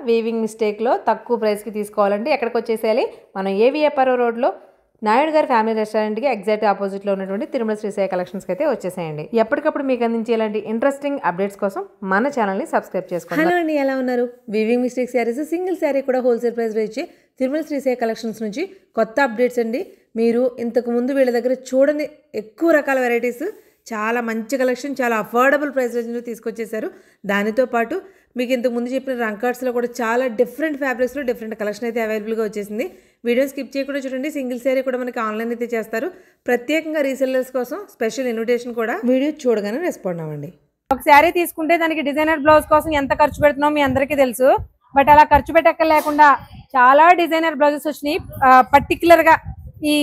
Weaving మిస్టేక్లో తక్కువ ప్రైస్కి తీసుకోవాలంటే ఎక్కడికి వచ్చేసేయాలి? మనం ఏవిఎపరో రోడ్లో నాయుడు గారి ఫ్యామిలీ రెస్టారెంట్కి ఎగ్జాక్ట్ ఆపోజిట్లో ఉన్నటువంటి తిరుమల శ్రీసాయి కలెక్షన్స్కి అయితే వచ్చేసేయండి. ఎప్పటికప్పుడు మీకు అందించే ఇలాంటి ఇంట్రెస్టింగ్ అప్డేట్స్ కోసం మన ఛానల్ని సబ్స్క్రైబ్ చేసుకోండి. హలో అండి, ఎలా ఉన్నారు? Weaving mistake saris single sari కూడా హోల్సేల్ ప్రైస్ ఇచ్చే తిరుమల శ్రీసాయి కలెక్షన్స్ నుంచి కొత్త అప్డేట్స్ అండి. మీరు ఇంతకు ముందు వీళ్ళ దగ్గర చూడని ఎక్కువ రకాల వెరైటీస్, చాలా మంచి కలెక్షన్, చాలా అఫోర్డబుల్ ప్రైస్ రేంజ్లో తీసుకొచ్చేసారు. దానితో పాటు మీకు ఇంతకు ముందు చెప్పిన రంకార్డ్స్లో కూడా చాలా డిఫరెంట్ ఫ్యాబ్రిక్స్లో డిఫరెంట్ కలెక్షన్ అయితే అవైలబుల్గా వచ్చేసింది. వీడియో స్కిప్ చేయకుండా చూడండి. సింగిల్ శారీ కూడా మనకి ఆన్లైన్ అయితే చేస్తారు. ప్రత్యేకంగా రీసెల్లర్స్ కోసం స్పెషల్ ఇన్విటేషన్ కూడా వీడియో చూడగానే రెస్పాండ్ అవ్వండి. ఒక శారీ తీసుకుంటే దానికి డిజైనర్ బ్లౌజ్ కోసం ఎంత ఖర్చు పెడుతున్నామో మీ అందరికీ తెలుసు. బట్ అలా ఖర్చు పెట్టక లేకుండా చాలా డిజైనర్ బ్లౌజెస్ వచ్చినాయి, పర్టికులర్గా ఈ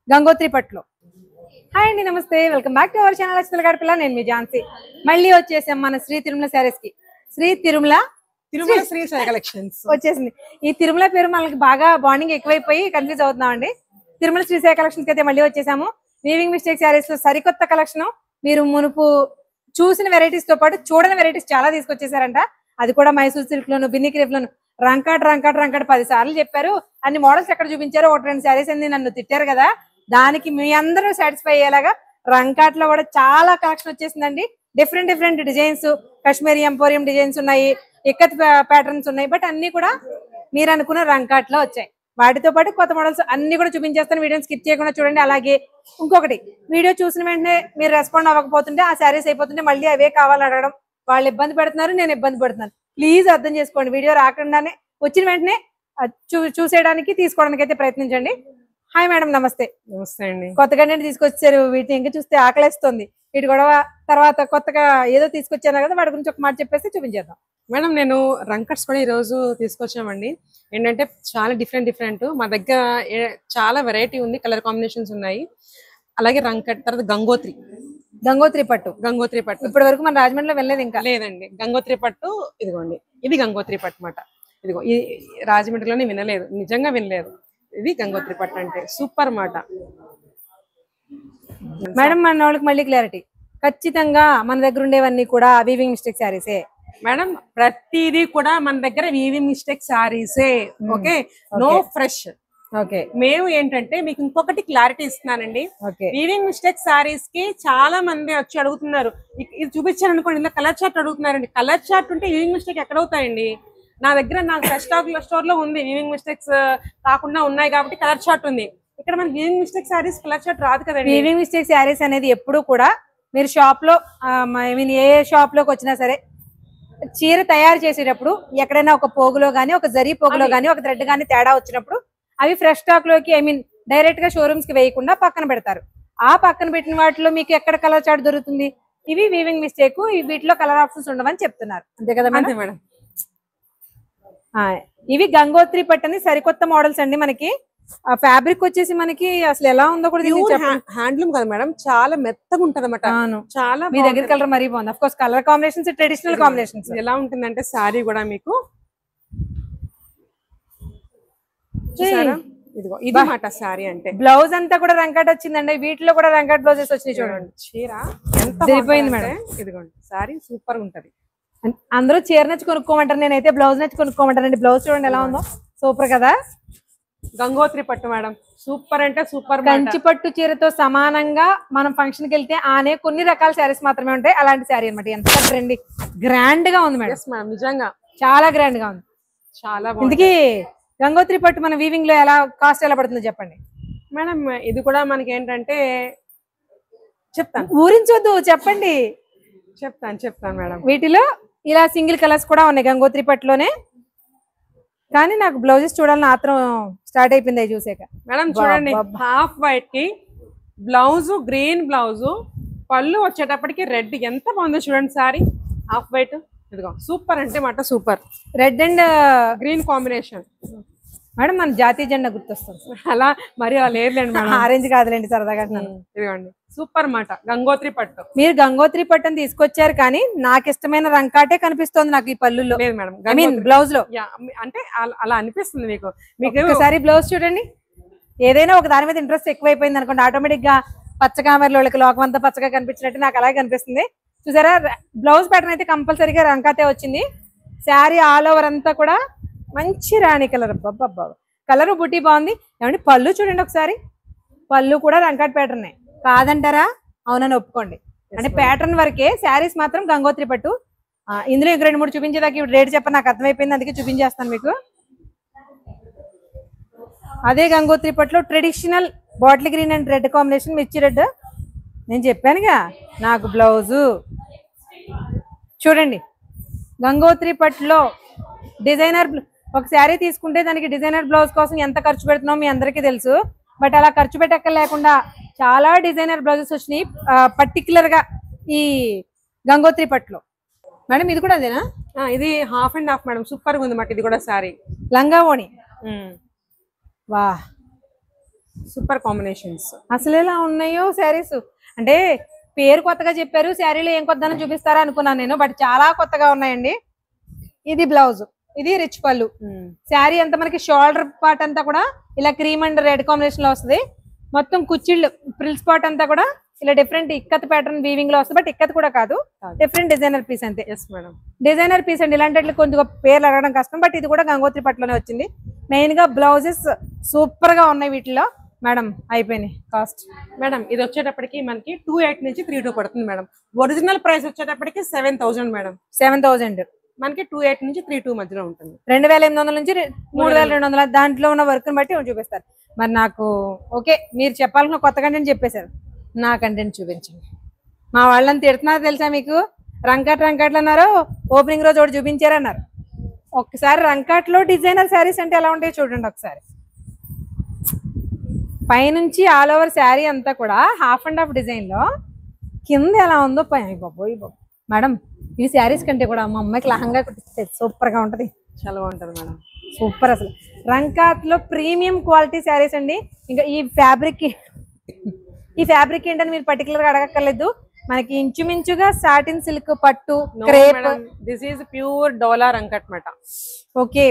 గంగోత్రి పట్టులో. హాయ్ అండి, నమస్తే, welcome back to our channel Akshatala Gadapala. నేను మీ ఝాన్సీ. మళ్ళీ వచ్చేసాం మన శ్రీ తిరుమల శారీస్ కి. శ్రీ తిరుమల శ్రీసాయి కలెక్షన్స్ వచ్చేసింది. ఈ తిరుమల పేరు మనకి బాగా బాండింగ్ ఎక్కువైపోయి కన్ఫ్యూజ్ అవుతున్నాం అండి. తిరుమల శ్రీసాయి కలెక్షన్స్ అయితే మళ్ళీ వచ్చేసాము. వీవింగ్ మిస్టేక్ శారీస్ లో సరికొత్త కలెక్షన్. మీరు మునుపు చూసిన వెరైటీస్ తో పాటు చూడని వెరైటీస్ చాలా తీసుకొచ్చేసారంట. అది కూడా మైసూర్ సిల్క్ లోను, బిన్ని క్రేప్ లోను. రంకాట్ 10 సార్లు చెప్పారు. అన్ని మోడల్స్ ఎక్కడ చూపించారు, 1-2 శారీస్ అన్ని నన్ను తిట్టారు కదా. దానికి మీ అందరూ సాటిస్ఫై అయ్యేలాగా రంకాట్ లో కూడా చాలా కలెక్షన్ వచ్చేసిందండి. Different designs, Kashmiri emporium designs ఉన్నాయి, ఇక్కత్ ప్యాటర్న్స్ ఉన్నాయి. బట్ అన్ని కూడా మీరు అనుకున్న రంకాట్ లో వచ్చాయి. వాటితో పాటు కొత్త మోడల్స్ అన్ని కూడా చూపించేస్తాను. వీడియోని స్కిప్ చేయకుండా చూడండి. అలాగే ఇంకొకటి, వీడియో చూసిన వెంటనే మీరు రెస్పాండ్ అవ్వకపోతుంటే, ఆ శారీస్ అయిపోతుంటే మళ్ళీ అవే కావాలని అడగడం, వాళ్ళు ఇబ్బంది పెడుతున్నారు, నేను ఇబ్బంది పడుతున్నాను. ప్లీజ్ అర్థం చేసుకోండి. వీడియో రాకుండానే వచ్చిన వెంటనే చూసేయడానికి, తీసుకోవడానికి అయితే ప్రయత్నించండి. హాయ్ మేడం, నమస్తే. నమస్తే అండి. కొత్తగా నేను తీసుకొచ్చారు. వీటిని ఇంకా చూస్తే ఆకలేస్తుంది. వీటి గొడవ తర్వాత కొత్తగా ఏదో తీసుకొచ్చాను కదా, వాటి గురించి ఒక మాట చెప్పేసి చూపించేద్దాం. మేడం, నేను రంకట్స్ కూడా ఈరోజు తీసుకొచ్చామండి. ఏంటంటే చాలా డిఫరెంట్ మా దగ్గర చాలా వెరైటీ ఉంది, కలర్ కాంబినేషన్స్ ఉన్నాయి. అలాగే రంకట్ తర్వాత గంగోత్రి పట్టు ఇప్పటి వరకు మన రాజమండ్రిలో వెళ్ళలేదు ఇంకా. లేదండి, గంగోత్రి పట్టు ఇదిగోండి. ఇది గంగోత్రి పట్టు మాట. ఇదిగో ఈ రాజమండ్రిలోనే వినలేదు, నిజంగా వినలేదు. ఇది గంగోత్రి పట్టు అంటే సూపర్ మాట. మేడం, మన వాళ్ళకి మళ్ళీ క్లారిటీ, ఖచ్చితంగా మన దగ్గర ఉండేవన్నీ కూడా వీవింగ్ మిస్టేక్ శారీసే మేడం. ప్రతిదీ కూడా మన దగ్గర వీవింగ్ మిస్టేక్ శారీసే. Okay, no fresh. ఓకే, మేము ఏంటంటే మీకు ఇంకొకటి క్లారిటీ ఇస్తున్నానండి. వీవింగ్ మిస్టేక్ శారీస్ కి చాలా మంది వచ్చి అడుగుతున్నారు, ఇది చూపించాను అనుకోండి, ఇలా కలర్ చార్ట్ అడుగుతున్నారండి. కలర్ చార్ట్ ఉంటే వీవింగ్ మిస్టేక్ ఎక్కడ అవుతాయండి? నా దగ్గర నాకు ఫ్రెష్ స్టోర్ లో ఉంది, వీవింగ్ మిస్టేక్స్ కాకుండా ఉన్నాయి కాబట్టి కలర్ చార్ట్ ఉంది. ఇక్కడ మన weaving mistake saris colour chart రాదు కదండి. వీవింగ్ మిస్టేక్ శారీస్ అనేది ఎప్పుడు కూడా మీరు షాప్ లో, ఐ మీన్ ఏ షాప్ లోకి వచ్చినా సరే, చీర తయారు చేసేటప్పుడు ఎక్కడైనా ఒక పోగులో గానీ, ఒక జరీ పోగులో గానీ, ఒక థ్రెడ్ గానీ తేడా వచ్చినప్పుడు అవి ఫ్రెష్ స్టాక్ లోకి, ఐ మీన్ డైరెక్ట్ గా షోరూమ్స్ కి వేయకుండా పక్కన పెడతారు. ఆ పక్కన పెట్టిన వాటిలో మీకు ఎక్కడ కలర్ చార్ట్ దొరుకుతుంది? ఇవి వీవింగ్ మిస్టేక్, వీటిలో కలర్ ఆప్షన్స్ ఉండవని చెప్తున్నారు. అంతే కదా మేడం? ఇవి గంగోత్రి పట్టని సరికొత్త మోడల్స్ అండి. మనకి ఫ్యాబ్రిక్ వచ్చేసి మనకి అసలు ఎలా ఉందో కూడా హ్యాండ్లూమ్ కదా మేడం, చాలా మెత్తగా ఉంటది అన్నమాట. చాలా మీ దగ్గర కలర్ మరీ బాగుంది. Of course colour combinations traditional combinations. ఎలా ఉంటుందంటే సారీ కూడా మీకు ఇదిగో ఇది మాట సారీ అంటే. బ్లౌజ్ అంతా కూడా రంకాట్ వచ్చిందండి. వీటిలో కూడా రంకాట్ బ్లౌజెస్ వచ్చినాయి. చూడండి, చీర ఎంత సరిపోయింది మేడం. ఇదిగోండి సారీ సూపర్ ఉంటది. అందరూ చీర నచ్చి కొనుక్కోమంటారు, నేనైతే బ్లౌజ్ నచ్చి కొనుక్కోమంటారండి. బ్లౌజ్ చూడండి ఎలా ఉందో, సూపర్ కదా. గంగోత్రి పట్టు మేడం, సూపర్ అంటే సూపర్. కంచి పట్టు చీరతో సమానంగా మనం ఫంక్షన్ కి వెళ్తే ఆనే కొన్ని రకాల శారీస్ మాత్రమే ఉంటాయి. అలాంటి శారీ అనమాట. ఎంత ట్రెండింగ్, గ్రాండ్ గా ఉంది మేడం. నిజంగా చాలా గ్రాండ్ గా ఉంది, చాలా. ఇందుకే గంగోత్రి పట్టు మన వీవింగ్ లో ఎలా కాస్ట్ ఎలా పడుతుందో చెప్పండి మేడం. ఇది కూడా మనకి ఏంటంటే చెప్తాను, ఊరించొద్దు, చెప్పండి. చెప్తాను మేడం. వీటిలో ఇలా సింగిల్ కలర్స్ కూడా ఉన్నాయి గంగోత్రి పట్టులోనే. కానీ నాకు బ్లౌజెస్ చూడాలని ఆత్రం స్టార్ట్ అయిపోయింది అవి చూసాక. మేడం చూడండి, హాఫ్ వైట్ కి బ్లౌజ్, గ్రీన్ బ్లౌజ్, పళ్ళు వచ్చేటప్పటికి రెడ్. ఎంత బాగుందో చూడండి సారీ, హాఫ్ వైట్. ఇదిగో సూపర్ అంటే మాట super. Red and green combination madam, మన జాతీయ జెండా గుర్తొస్తుంది. అలా మరి అలా లేదులేండి మేడం, ఆరెంజ్ కాదులేండి, సరదాగా. ఇదిగోండి సూపర్ మాట గంగోత్రి పట్టు. మీరు గంగోత్రి పట్టు అని తీసుకొచ్చారు, కానీ నాకు ఇష్టమైన రంకాటే కనిపిస్తుంది నాకు ఈ పళ్ళుల్లో. లేదు మేడం, ఐ మీన్ బ్లౌజ్ లో. అంటే అలా అనిపిస్తుంది మీకు. ఒకసారి బ్లౌజ్ చూడండి. ఏదైనా ఒక దాని మీద ఇంట్రెస్ట్ ఎక్కువైపోయింది అనుకోండి, ఆటోమేటిక్ గా పచ్చ కామెరలో లోకం అంతా పచ్చగా కనిపించినట్టు నాకు అలాగే కనిపిస్తుంది. చూసారా, బ్లౌజ్ ప్యాటర్న్ అయితే కంపల్సరీగా రంకాతే వచ్చింది. శారీ ఆల్ ఓవర్ అంతా కూడా మంచి రాణి కలర్. బాబా కలర్ బుట్టి బాగుంది. ఏమంటే పళ్ళు చూడండి ఒకసారి, పళ్ళు కూడా రంకాట్ ప్యాటర్న్ కాదంటారా? అవునని ఒప్పుకోండి. అంటే ప్యాటర్న్ వరకే, శారీస్ మాత్రం గంగోత్రి పట్టు. ఇందులో ఇంక 2-3 చూపించేదాకా రేట్ చెప్ప నాకు అర్థమైపోయింది, అందుకే చూపించేస్తాను మీకు. అదే గంగోత్రి పట్టులో traditional bottle green and red combination, మిర్చి రెడ్. నేను చెప్పానుగా నాకు బ్లౌజు చూడండి. గంగోత్రి పట్టులో డిజైనర్ ఒక శారీ తీసుకుంటే దానికి డిజైనర్ బ్లౌజ్ కోసం ఎంత ఖర్చు పెడుతున్నామో మీ అందరికీ తెలుసు. బట్ అలా ఖర్చు పెట్టక లేకుండా చాలా డిజైనర్ బ్లౌజెస్ వచ్చినాయి పర్టికులర్ గా ఈ గంగోత్రి పట్టులో. మేడం ఇది కూడా అదేనా? ఇది half and half madam, super గా ఉంది మాట. ఇది కూడా సారీ లంగా ఓణి. వా సూపర్ కాంబినేషన్స్. అసలు ఎలా ఉన్నాయో శారీస్. అంటే పేరు కొత్తగా చెప్పారు, శారీలో ఏం కొత్తదని చూపిస్తారా అనుకున్నాను నేను, బట్ చాలా కొత్తగా ఉన్నాయండి. ఇది బ్లౌజ్, ఇది రిచ్ పళ్ళు. శారీ అంతా మనకి షోల్డర్ పార్ట్ అంతా కూడా ఇలా క్రీమ్ అండ్ రెడ్ కాంబినేషన్ లో వస్తుంది. మొత్తం కుచ్చిళ్ళు ప్రిల్స్ పార్ట్ అంతా కూడా ఇలా డిఫరెంట్ ఇక్కత్ ప్యాటర్న్ వీవింగ్ లో వస్తుంది. బట్ ఇక్కత్ కూడా కాదు, డిఫరెంట్ డిజైనర్ పీస్ అంతే. ఎస్ మేడం, డిజైనర్ పీస్ అండి. ఇలాంటి కొంచెం పేర్లు అడగడం కష్టం, బట్ ఇది కూడా గంగోత్రి పట్టులోనే వచ్చింది. మెయిన్ గా బ్లౌజెస్ సూపర్ గా ఉన్నాయి వీటిలో. మేడం అయిపోయినాయి కాస్ట్. మేడం ఇది వచ్చేటప్పటికి మనకి 2800 నుంచి 32 పడుతుంది మేడం. ఒరిజినల్ ప్రైస్ వచ్చేటప్పటికి 7000 మేడం. 7000 మనకి 2800 నుంచి 32 మధ్యలో ఉంటుంది. 2800 నుంచి 3200 దాంట్లో ఉన్న వర్క్ బట్టి చూపిస్తారు. మరి నాకు ఓకే, మీరు చెప్పాలనుకున్న కొత్త కంటెంట్ చెప్పేశారు, నా కంటెంట్ చూపించండి. మా వాళ్ళని తిడుతున్నారు తెలుసా మీకు, రంకాట్లు అన్నారు, ఓపెనింగ్ రోజు ఒకటి చూపించారన్నారు. ఒక్కసారి రంకాట్లో డిజైనర్ శారీస్ అంటే ఎలా ఉంటాయో చూడండి ఒకసారి. పైనుంచి ఆల్ ఓవర్ శారీ అంతా కూడా హాఫ్ అండ్ హాఫ్ డిజైన్ లో, కింద ఎలా ఉందో బాబోయ్ మేడం. ఈ శారీస్ కంటే కూడా మా అమ్మాయికి లహంగా కుట్టిస్తే సూపర్ గా ఉంటది, చాలా బాగుంటది మేడం. సూపర్. అసలు రంకాత్ లో ప్రీమియం క్వాలిటీ శారీస్ అండి. ఇంకా ఈ ఫ్యాబ్రిక్ ఏంటని మీరు పర్టికులర్ గా అడగక్కర్లేదు. మనకి ఇంచుమించుగా సాటిన్ సిల్క్ పట్టు క్రేప్. దిస్ ఈజ్ ప్యూర్ డోలా రంకట్ మాట. ఓకే,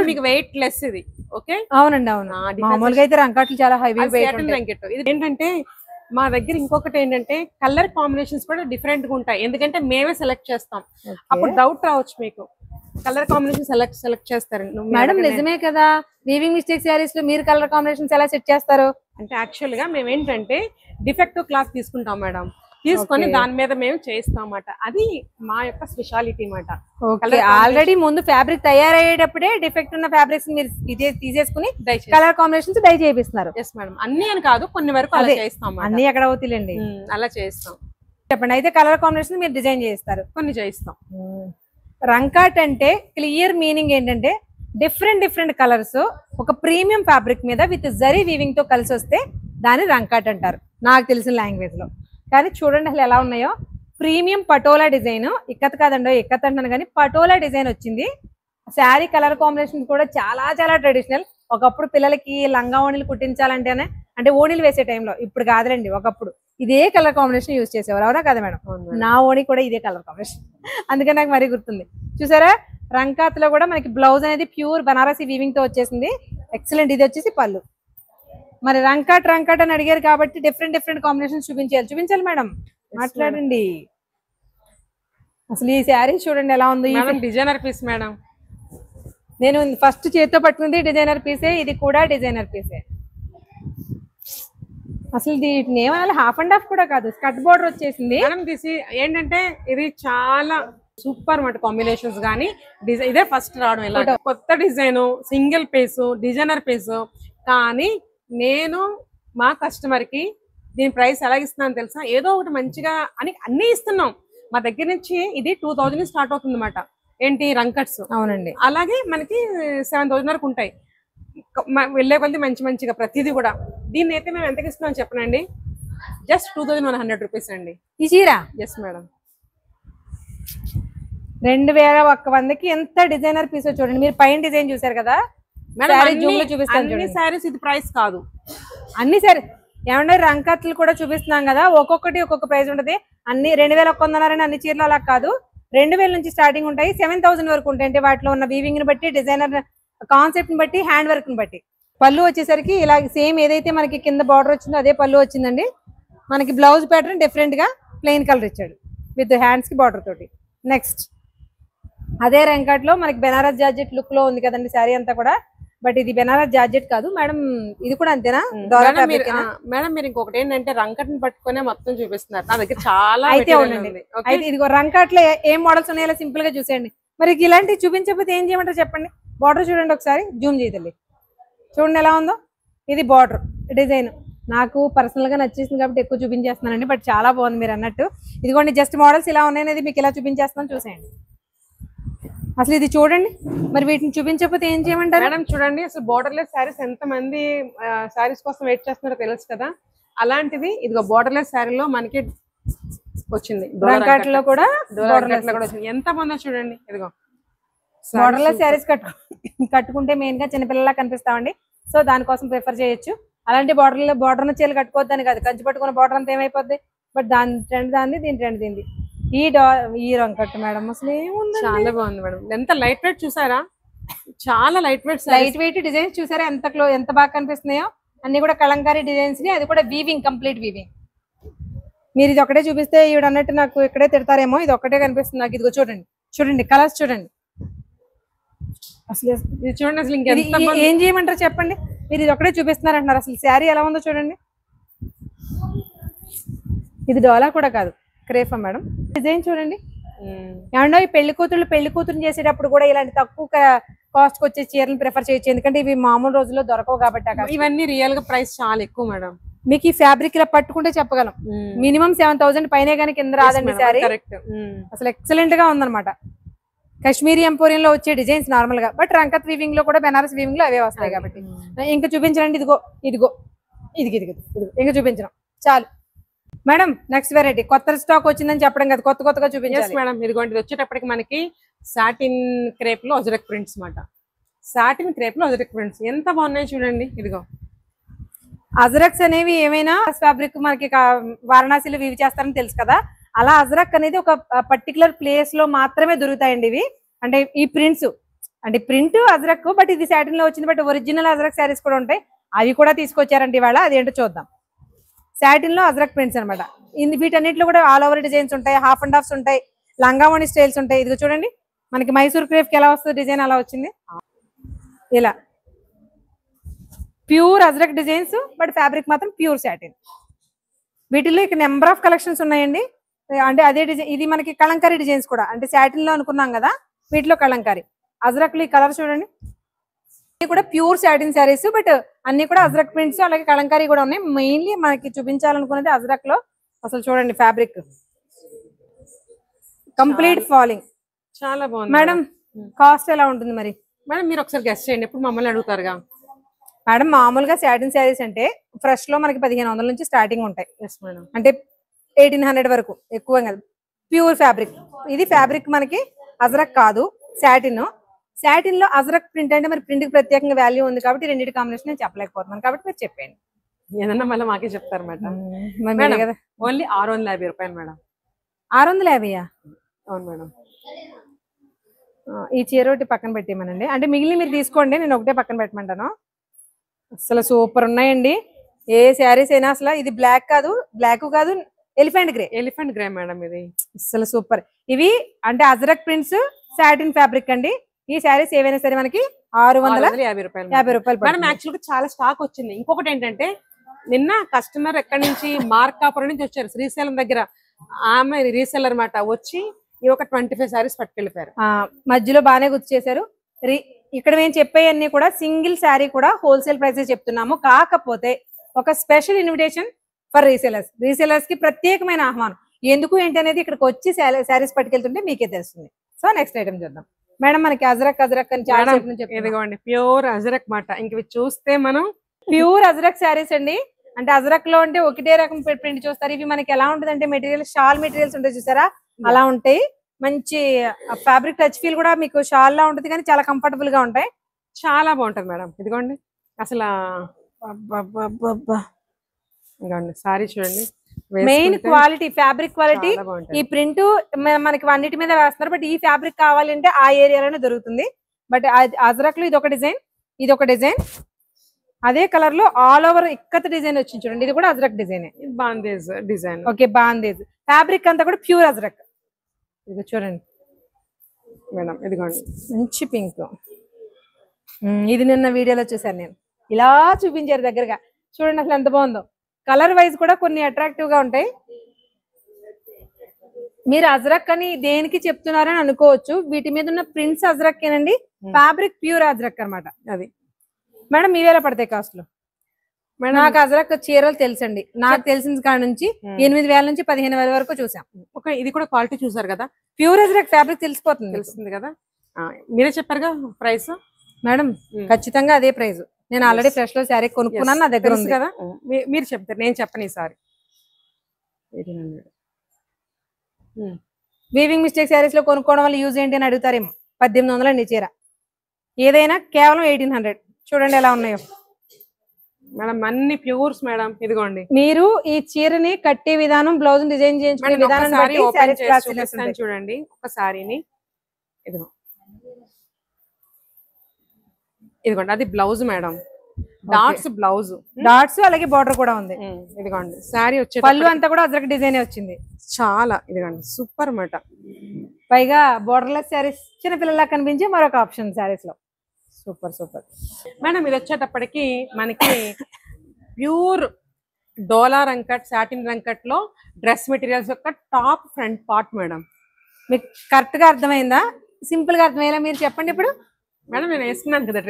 మీకు వెయిట్ లెస్ ఇది. ఓకే, అవునండి అవును. మామూలుగా అయితే రంకాట్లు చాలా హెవీ వెయిట్ రంకెట్. ఇది ఏంటంటే మా దగ్గర ఇంకొకటి ఏంటంటే కలర్ కాంబినేషన్స్ కూడా డిఫరెంట్ గా ఉంటాయి. ఎందుకంటే మేమే సెలెక్ట్ చేస్తాం. అప్పుడు డౌట్ రావచ్చు మీకు, కలర్ కాంబినేషన్ సెలెక్ట్ చేస్తారు మేడం. నిజమే కదా, వీవింగ్ మిస్టేక్ శారీస్ లో మీరు కలర్ కాంబినేషన్స్ ఎలా సెట్ చేస్తారు? అంటే యాక్చువల్ గా మేము ఏంటంటే డిఫెక్టివ్ క్లాత్ తీసుకుంటాం మేడం, తీసుకొని దాని మీద మేము చేస్తాం అన్నమాట. అది మా యొక్క స్పెషాలిటీ మాట. ఆల్రెడీ ముందు ఫ్యాబ్రిక్ తయారయ్యేటప్పుడే డిఫెక్ట్ ఉన్న ఫ్యాబ్రిక్స్ మీరు తీసేసుకుని కలర్ కాంబినేషన్స్ డై చేపిస్తున్నారు. ఎస్ మేడం, అన్ని అని కాదు, కొన్ని వరకు అలా చేస్తాం. అన్ని ఎక్కడ అవుతాయండి, అలా చేస్తాం. చెప్పండి. అయితే కలర్ కాంబినేషన్ మీరు డిజైన్ చేస్తారు, కొన్ని చేస్తాం. రంకాట్ అంటే క్లియర్ మీనింగ్ ఏంటంటే డిఫరెంట్ కలర్స్ ఒక ప్రీమియం ఫ్యాబ్రిక్ మీద విత్ జరీ వీవింగ్ తో కలిసి వస్తే దాన్ని రంకాట్ అంటారు నాకు తెలిసిన లాంగ్వేజ్ లో. కానీ చూడండి అసలు ఎలా ఉన్నాయో. ప్రీమియం పటోలా డిజైన్, ఇక్కత్ కాదండో, ఇక్కత్ అంటాను కానీ పటోలా డిజైన్ వచ్చింది. శారీ కలర్ కాంబినేషన్ కూడా చాలా చాలా ట్రెడిషనల్. ఒకప్పుడు పిల్లలకి లంగా ఓణీలు కుట్టించాలంటేనే, అంటే ఓణీలు వేసే టైంలో, ఇప్పుడు కాదులండి, ఒకప్పుడు ఇదే కలర్ కాంబినేషన్ యూజ్ చేసేవారు. అవునా కదా మేడం? నా ఓణి కూడా ఇదే కలర్ కాంబినేషన్, అందుకని నాకు మరీ గుర్తుంది. చూసారా, రంకాత్ లో కూడా మనకి బ్లౌజ్ అనేది ప్యూర్ బనారసి వీవింగ్ తో వచ్చేసింది. ఎక్సలెంట్. ఇది వచ్చేసి పళ్ళు. మరి రంకాట్ అని అడిగారు కాబట్టి డిఫరెంట్ కాంబినేషన్స్ చూపించాలి మేడం. మాట్లాడండి. అసలు ఈ శారీ చూడండి ఎలా ఉంది. Designer piece madam. నేను ఫస్ట్ చేతితో పట్టుకుంది డిజైనర్ పీసే, ఇది కూడా డిజైనర్ పీసే. అసలు దీన్ని ఏమన్నా హాఫ్ అండ్ హాఫ్ కూడా కాదు, స్కర్ట్ బోర్డర్ వచ్చేసింది. ఏంటంటే ఇది చాలా సూపర్ మాట కాంబినేషన్స్. కానీ ఇదే ఫస్ట్ రావడం, ఇలా కొత్త design, single piece, designer piece. కానీ నేను మా కస్టమర్ కి దీని ప్రైస్ ఎలా ఇస్తున్నాను తెలుసా? ఏదో ఒకటి మంచిగా అని అన్ని ఇస్తున్నాం. మా దగ్గర నుంచి ఇది 2000 స్టార్ట్ అవుతుంది అన్నమాట. ఏంటి రంకట్స్. అవునండి. అలాగే మనకి 7000 వరకు ఉంటాయి. వెళ్ళే కొద్ది మంచిగా ప్రతిదీ కూడా. దీన్ని అయితే మేము ఎంతకి ఇస్తున్నాం చెప్పనండి? జస్ట్ 2100 రూపీస్ అండి ఈ చీర. Yes madam. 2100కి ఎంత డిజైనర్ పీస్ చూడండి. మీరు పైన డిజైన్ చూసారు కదా అన్ని సారీస్ ఇది ప్రైస్ కాదు. అన్ని సారీ ఏమన్నా రంకత్లు కూడా చూపిస్తున్నాం కదా, ఒక్కొక్కటి ఒక్కొక్క ప్రైస్ ఉంటుంది. అన్ని 2100 అన్ని చీరలు అలా కాదు, 2000 నుంచి స్టార్టింగ్ ఉంటాయి, 7000 వరకు ఉంటాయి. అంటే వాటిలో ఉన్న వీవింగ్ ని బట్టి, డిజైనర్ కాన్సెప్ట్ ని బట్టి, హ్యాండ్ వర్క్ ని బట్టి. పళ్ళు వచ్చేసరికి ఇలా సేమ్ ఏదైతే మనకి కింద బార్డర్ వచ్చిందో అదే పళ్ళు వచ్చిందండి. మనకి బ్లౌజ్ ప్యాటర్న్ డిఫరెంట్ గా ప్లెయిన్ కలర్ ఇచ్చాడు విత్ హ్యాండ్స్ కి బార్డర్ తోటి. నెక్స్ట్ అదే రంకట్ లో మనకి బెనారస్ జార్జెట్ లుక్ లో ఉంది కదండి శారీ అంతా కూడా. బట్ ఇది బెనారస్ జార్జెట్ కాదు మేడం, ఇది కూడా అంతేనా? మేడం మీరు ఇంకొకటి ఏంటంటే రంకట్ని పట్టుకునే మొత్తం చూపిస్తున్నారు, నా దగ్గర చాలా అయితే అవునండి. అయితే ఇదిగో రంకట్ లో ఏం మోడల్స్ ఉన్నాయో సింపుల్ గా చూసేయండి. మరి ఇలాంటివి చూపించకపోతే ఏం చేయమంటారు చెప్పండి? బార్డర్ చూడండి ఒకసారి, జూమ్ చేయతల్లి, చూడండి ఎలా ఉందో. ఇది బార్డర్ డిజైన్ నాకు పర్సనల్ గా నచ్చేసింది కాబట్టి ఎక్కువ చూపించేస్తున్నానండి. బట్ చాలా బాగుంది మీరు అన్నట్టు. ఇదిగోండి జస్ట్ మోడల్స్ ఇలా ఉన్నాయనేది మీకు ఇలా చూపించేస్తున్నాను, చూసేయండి. అసలు ఇది చూడండి, మరి వీటిని చూపించకపోతే ఏం చేయమంటారు మేడం? చూడండి అసలు బోర్డర్లెస్ శారీస్ ఎంత మంది శారీస్ కోసం వెయిట్ చేస్తున్నారో తెలుసు కదా. అలాంటిది ఇదిగో బోర్డర్లెస్ శారీలో మనకి వచ్చింది, రంకట్లో కూడా వచ్చింది. ఎంత బాగుందో చూడండి. ఇదిగో బోర్డర్లెస్ శారీస్ కట్టుకుంటే మెయిన్ గా చిన్నపిల్లలా కనిపిస్తామండి. సో దానికోసం ప్రిఫర్ చేయొచ్చు. అలాంటి బోర్డర్ చీరలు కట్టుకోవద్దని కాదు, కంచి పట్టుకున్న బోర్డర్ అంతా ఏమైపోద్ది. బట్ దాని ట్రెండ్ దాన్ని, దీని ట్రెండ్ దీనిది. ఈ రంకట్టు మేడం అసలు ఏముంది, చాలా బాగుంది మేడం. ఎంత లైట్ వెయిట్ చూసారా, చాలా లైట్ వెయిట్ డిజైన్స్ చూసారా ఎంత బాగా కనిపిస్తున్నాయో. అన్ని కూడా కలంకారీ డిజైన్స్ ని, అది కూడా వీవింగ్, కంప్లీట్ వీవింగ్. మీరు ఇది ఒకటే చూపిస్తే ఈవిడ అన్నట్టు నాకు ఇక్కడే తిడతారేమో. ఇది ఒకటే కనిపిస్తుంది నాకు. ఇదిగో చూడండి, చూడండి కలర్స్ చూడండి. అసలు ఇది చూడండి, అసలు ఇంకెంత ఏం చేయమంటారు చెప్పండి? మీరు ఇది ఒకటే చూపిస్తున్నారు అంటున్నారు. అసలు శారీ ఎలా ఉందో చూడండి. ఇది డోలా కూడా కాదు, క్రేఫా మేడం. డిజైన్ చూడండి. ఏమన్నా ఈ పెళ్లి కూతురు చేసేటప్పుడు కూడా ఇలాంటి తక్కువ కాస్ట్ కి వచ్చే చీరలు ప్రిఫర్ చేయొచ్చు. ఎందుకంటే ఇవి మామూలు రోజుల్లో దొరకవు కాబట్టి. ఇవన్నీ రియల్ గా ప్రైస్ చాలా ఎక్కువ మేడం. మీకు ఈ ఫ్యాబ్రిక్ ఇలా పట్టుకుంటే చెప్పగలం, మినిమం 7000 పైనే కానీ కింద రాదండి శారీ. అసలు ఎక్సలెంట్ గా ఉందన్నమాట. కాశ్మీరీ ఎంపోరియం లో వచ్చే డిజైన్స్ నార్మల్ గా, బట్ రంకత్ వీవింగ్ లో కూడా బెనారస్ వీవింగ్ లో అవే వస్తాయి కాబట్టి. ఇంకా చూపించండి. ఇదిగో ఇదిగో ఇంకా చూపించడం చాలు మేడం. నెక్స్ట్ వెరైటీ కొత్త స్టాక్ వచ్చిందని చెప్పడం కదా, కొత్తగా చూపించాలి మేడం. ఇదిగోండి వచ్చేటప్పటికి మనకి సాటిన్ క్రేప్ లో అజరక్ ప్రింట్స్ మాట. సాటిన్ క్రేప్ లో అజరక్ ప్రింట్స్ ఎంత బాగున్నాయి చూడండి. ఇదిగో అజరక్స్ అనేవి ఏమైనా ఫ్యాబ్రిక్ మనకి వారణాసిలో వీవి చేస్తారని తెలుసు కదా. అలా అజరక్ అనేది ఒక పర్టికులర్ ప్లేస్ లో మాత్రమే దొరుకుతాయండి ఇవి. అంటే ఈ ప్రింట్స్ అంటే ప్రింట్ అజరక్, బట్ ఇది సాటిన్ లో వచ్చింది. బట్ ఒరిజినల్ అజరక్ శారీస్ కూడా ఉంటాయి, అవి కూడా తీసుకొచ్చారండి ఇవాళ. అదేంటో చూద్దాం. సాటిన్ లో అజరక్ ప్రింట్స్ అనమాట. వీటన్నిటిలో కూడా ఆల్ ఓవర్ డిజైన్స్ ఉంటాయి, హాఫ్ అండ్ హాఫ్స్ ఉంటాయి, లంగావోణి స్టైల్స్ ఉంటాయి. ఇదిగో చూడండి, మనకి మైసూర్ క్రేప్ కి ఎలా వస్తుంది డిజైన్ అలా వచ్చింది. ఇలా pure ajrakh designs, but fabric మాత్రం ప్యూర్ సాటిన్. వీటిల్లో ఇక నెంబర్ ఆఫ్ కలెక్షన్స్ ఉన్నాయండి. అంటే అదే డిజైన్, ఇది మనకి కలంకారీ డిజైన్స్ కూడా, అంటే సాటిన్ లో అనుకున్నాం కదా, వీటిలో కలంకారీ. అజరక్ లో ఈ కలర్ చూడండి, కూడా ప్యూర్ సాటిన్ శారీస్, బట్ అన్ని కూడా అజరక్ ప్రింట్స్ అలాగే కలంకారీ కూడా ఉన్నాయి. మెయిన్లీ మనకి చూపించాలనుకున్నది అజరక్ లో. అసలు చూడండి ఫ్యాబ్రిక్ కంప్లీట్ ఫాలింగ్, చాలా బాగుంది మేడం. కాస్ట్ ఎలా ఉంటుంది మరి మేడం? మీరు ఒకసారి గెస్ట్ చేయండి, ఎప్పుడు మమ్మల్ని అడుగుతారుగా మేడం. మామూలుగా సాటిన్ శారీస్ అంటే ఫ్రెష్ లో మనకి 1500 నుంచి స్టార్టింగ్ ఉంటాయి. అంటే 1800 వరకు, ఎక్కువ కాదు. Pure fabric. ఇది ఫ్యాబ్రిక్ మనకి అజరక్ కాదు, సాటిన్. సాటిన్ లో అజరక్ ప్రింట్ అంటే మరి ప్రింట్ కి ప్రత్యేకంగా వాల్యూ ఉంది కాబట్టి రెండింటి కాంబినేషన్ నేను చెప్పలేకపోతున్నాను, కాబట్టి మీరు చెప్పండి. ఏదన్నా మళ్ళీ మాకే చెప్తారు మేడం. ఓన్లీ 650 రూపాయలు మేడం. 650? అవును మేడం. ఈ చీర ఒకటి పక్కన పెట్టేయమనండి, అంటే మిగిలిన మీరు తీసుకోండి, నేను ఒకటే పక్కన పెట్టమంటాను. అసలు సూపర్ ఉన్నాయండి ఏ శారీస్ అయినా. అసలు ఇది బ్లాక్ కాదు, ఎలిఫెంట్ గ్రే మేడం. ఇది అసలు సూపర్. ఇవి అంటే అజరక్ ప్రింట్స్, సాటిన్ ఫ్యాబ్రిక్ అండి. ఈ శారీస్ ఏవైనా సరే మనకి 650 రూపాయలు. మేడం యాక్చువల్గా చాలా స్టాక్ వచ్చింది. ఇంకొకటి ఏంటంటే, నిన్న కస్టమర్ ఎక్కడి నుంచి, మార్కాపురం నుంచి వచ్చారు, శ్రీశైలం దగ్గర. ఆమె రీసెల్లర్ మాట వచ్చి ఈ ఒక 25 శారీస్ పట్టుకెళ్ళిపోయారు. మధ్యలో బాగానే గుర్తు చేశారు. ఇక్కడ మేము చెప్పేవన్నీ కూడా సింగిల్ శారీ కూడా హోల్సేల్ ప్రైసెస్ చెప్తున్నాము. కాకపోతే ఒక స్పెషల్ ఇన్విటేషన్ ఫర్ రీసెలర్స్ కి ప్రత్యేకమైన ఆహ్వానం. ఎందుకు ఏంటి అనేది ఇక్కడికి వచ్చి శారీస్ పట్టుకెళ్తుంటే మీకే తెలుస్తుంది. సో నెక్స్ట్ ఐటమ్ చూద్దాం మేడం. మనకి అజరక్ అని చాలా ఇదిగోండి ప్యూర్ అజరక్ మాట. ఇంక చూస్తే మనం ప్యూర్ అజరక్ శారీస్ అండి. అంటే అజరక్ లో అంటే ఒకటే రకం ప్రింట్ చూస్తారు. ఇవి మనకి ఎలా ఉంటుంది అంటే మెటీరియల్, షాల్ మెటీరియల్స్ ఉంటాయి చూసారా, అలా ఉంటాయి. మంచి ఫ్యాబ్రిక్ టచ్ ఫీల్ కూడా మీకు షాల్ లా ఉంటుంది, కానీ చాలా కంఫర్టబుల్ గా ఉంటాయి. చాలా బాగుంటది మేడం. ఇదిగోండి అసలు ఇదిగోండి సారీ చూడండి, మెయిన్ క్వాలిటీ, ఫ్యాబ్రిక్ క్వాలిటీ. ఈ ప్రింట్ మనకి అన్నిటి మీద వేస్తున్నారు, బట్ ఈ ఫ్యాబ్రిక్ కావాలంటే ఆ ఏరియాలోనే దొరుకుతుంది. బట్ అజరక్ లో ఇది ఒక డిజైన్, ఇది ఒక డిజైన్, అదే కలర్ లో ఆల్ ఓవర్ ఇక్కత్ డిజైన్ వచ్చింది చూడండి. ఇది కూడా ajrakh design, bandhej design. Okay, bandhej. Fabric అంతా కూడా ప్యూర్ అజరక్. ఇది చూడండి మేడం ఇదిగోండి. మంచి పింక్. ఇది నిన్న వీడియోలో చూసాను నేను. ఇలా చూపించారు దగ్గరగా. చూడండి అసలు ఎంత బాగుందో. కలర్ వైజ్ కూడా కొన్ని అట్రాక్టివ్ గా ఉంటాయి. మీరు అజ్రక్ అని దేనికి చెప్తున్నారని అనుకోవచ్చు. వీటి మీద ఉన్న ప్రింట్స్ అజ్రక్ ఏనండి. ఫ్యాబ్రిక్ ప్యూర్ అజ్రక్ అన్నమాట. అది మేడం మీ వేళ పడతాయి కాస్ట్లు. నాకు అజ్రక్ చీరలు తెలుసండి. నాకు తెలిసిన కాడ నుంచి 8,000 నుంచి 15,000 వరకు చూసాం. ఇది కూడా క్వాలిటీ చూసారు కదా, ప్యూర్ అజ్రక్ ఫ్యాబ్రిక్ తెలిసిపోతుంది. తెలుస్తుంది కదా. మీరే చెప్పారుగా ప్రైస్ మేడం ఖచ్చితంగా అదే ప్రైస్. నేను ఆల్రెడీ ఫ్రెష్ లో శారీ కొనుక్కున్నాను, నా దగ్గర ఉంది కదా. మీరు చెప్తారు, నేను చెప్పను ఈసారి. 1800. వీవింగ్ మిస్టేక్ శారీస్ లో కొనుక్కోవడం వల్ల యూజ్ ఏంటి అని అడుగుతారేమో. 1800 అండి చీర. ఏదైనా కేవలం 1800. చూడండి ఎలా ఉన్నాయో మేడం, అన్ని ప్యూర్స్ మేడం. ఇదిగోండి, మీరు ఈ చీరని కట్టే విధానం, బ్లౌజ్ డిజైన్ చేయించుకునే విధానం బట్టి శారీస్ క్లాస్ తెలుస్తుంది. చూడండి ఒక సారీని. ఇదిగో ఇదిగోండి, అది blouse madam. Dots blouse, dots అలాగే బార్డర్ కూడా ఉంది. ఇదిగోండి శారీ వచ్చే పళ్ళు అంతా కూడా అజ్రక్ డిజైన్ వచ్చింది. చాలా ఇదిగోండి సూపర్ మాట. పైగా బోర్డర్లెస్ శారీస్ చిన్నపిల్లలా కనిపించే మరొక ఆప్షన్ శారీస్ లో. Super super madam. ఇది వచ్చేటప్పటికి మనకి ప్యూర్ డోలా రంకట్, సాటిన్ రంకట్ లో డ్రెస్ మెటీరియల్స్ యొక్క టాప్ ఫ్రంట్ పార్ట్ మేడం. మీకు కరెక్ట్ గా అర్థమైందా? సింపుల్ గా అర్థమయ్యేలా మీరు చెప్పండి ఇప్పుడు. మేడం నేను వేసుకున్నాను కదా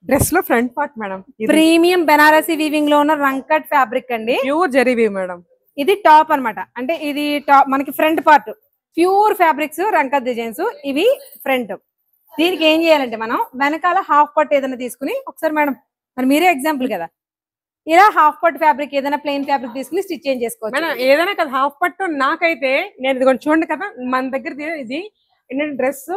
డ్రెస్ లో front part madam. Premium Banarasi weaving లో ఉన్న రంకట్ ఫ్యాబ్రిక్ అండి. Pure zari weave madam. ఇది టాప్ అన్నమాట. అంటే ఇది టాప్ మనకి ఫ్రంట్ పార్ట్ ప్యూర్ ఫ్యాబ్రిక్స్ రంకట్ డిజైన్స్. ఇవి ఫ్రంట్. దీనికి ఏం చేయాలంటే మనం వెనకాల హాఫ్ పట్ ఏదైనా తీసుకుని, ఒకసారి మేడం మరి మీరే ఎగ్జాంపుల్ కదా, ఇలా హాఫ్ పట్ ఫ్యాబ్రిక్ ఏదైనా ప్లెయిన్ ఫ్యాబ్రిక్ తీసుకుని స్టిచ్ చేంజ్ చేసుకోవచ్చు మేడం. ఏదైనా కదా హాఫ్ పట్టు. నాకైతే నేను ఇది చూడండి కదా, మన దగ్గర ఇది ఏంటంటే డ్రెస్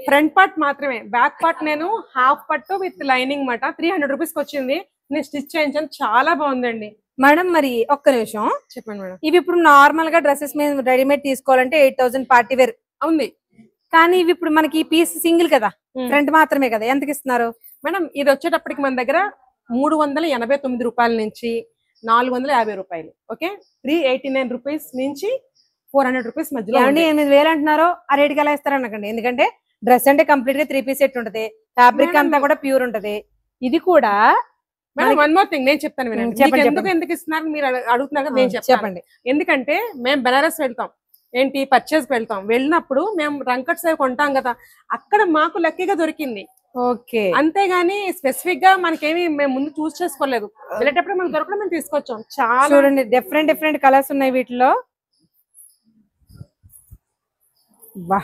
ఫ్రంట్ పార్ట్ మాత్రమే, బ్యాక్ పార్ట్ నేను హాఫ్ పట్టు విత్ లైనింగ్ మాట 300 రూపీస్కి వచ్చింది. నేను స్టిచ్ చేయించాను, చాలా బాగుందండి మేడం. మరి ఒక్క నిమిషం చెప్పండి మేడం. ఇవి ఇప్పుడు నార్మల్ గా డ్రెస్సెస్ మీద రెడీమేడ్ తీసుకోవాలంటే 8,000 పార్టీ వేర్ ఉంది. కానీ ఇవి ఇప్పుడు మనకి పీస్ సింగిల్ కదా, ఫ్రంట్ మాత్రమే కదా, ఎంతకి ఇస్తున్నారు మేడం? ఇది వచ్చేటప్పటికి మన దగ్గర 389 రూపాయల నుంచి 450 రూపాయలు. ఓకే, 389 రూపీస్ నుంచి 400 రూపీస్ మధ్యలో. 8,000 అంటున్నారో ఆ రేటుకి ఎలా ఇస్తారు అనకండి. ఎందుకంటే డ్రెస్ అంటే కంప్లీట్ గా 3 పీస్ సెట్ ఉంటది, ఫ్యాబ్రిక్ అంతా కూడా ప్యూర్ ఉంటది. ఇది కూడా మేడం వన్ మోర్ థింగ్ నేను చెప్తాను వినండి. ఎందుకు ఇస్తున్నారు మీరు అడుగుతున్నారు కదా, నేను చెప్పండి. ఎందుకంటే మేము బెనారస్ వెళ్తాం, ఏంటి పర్చేస్ వెళ్తాం, వెళ్ళినప్పుడు మేము రంకట్స్ అవి కొంటాం కదా, అక్కడ మాకు లక్కీగా దొరికింది. ఓకే, అంతేగాని స్పెసిఫిక్ గా మనకేమి మేము ముందు చూస్ చేసుకోలేదు. వెళ్ళేటప్పుడు మనకు దొరకడం మేము తీసుకొచ్చాం. చాలా చూడండి డిఫరెంట్ డిఫరెంట్ కలర్స్ ఉన్నాయి వీటిలో. వా,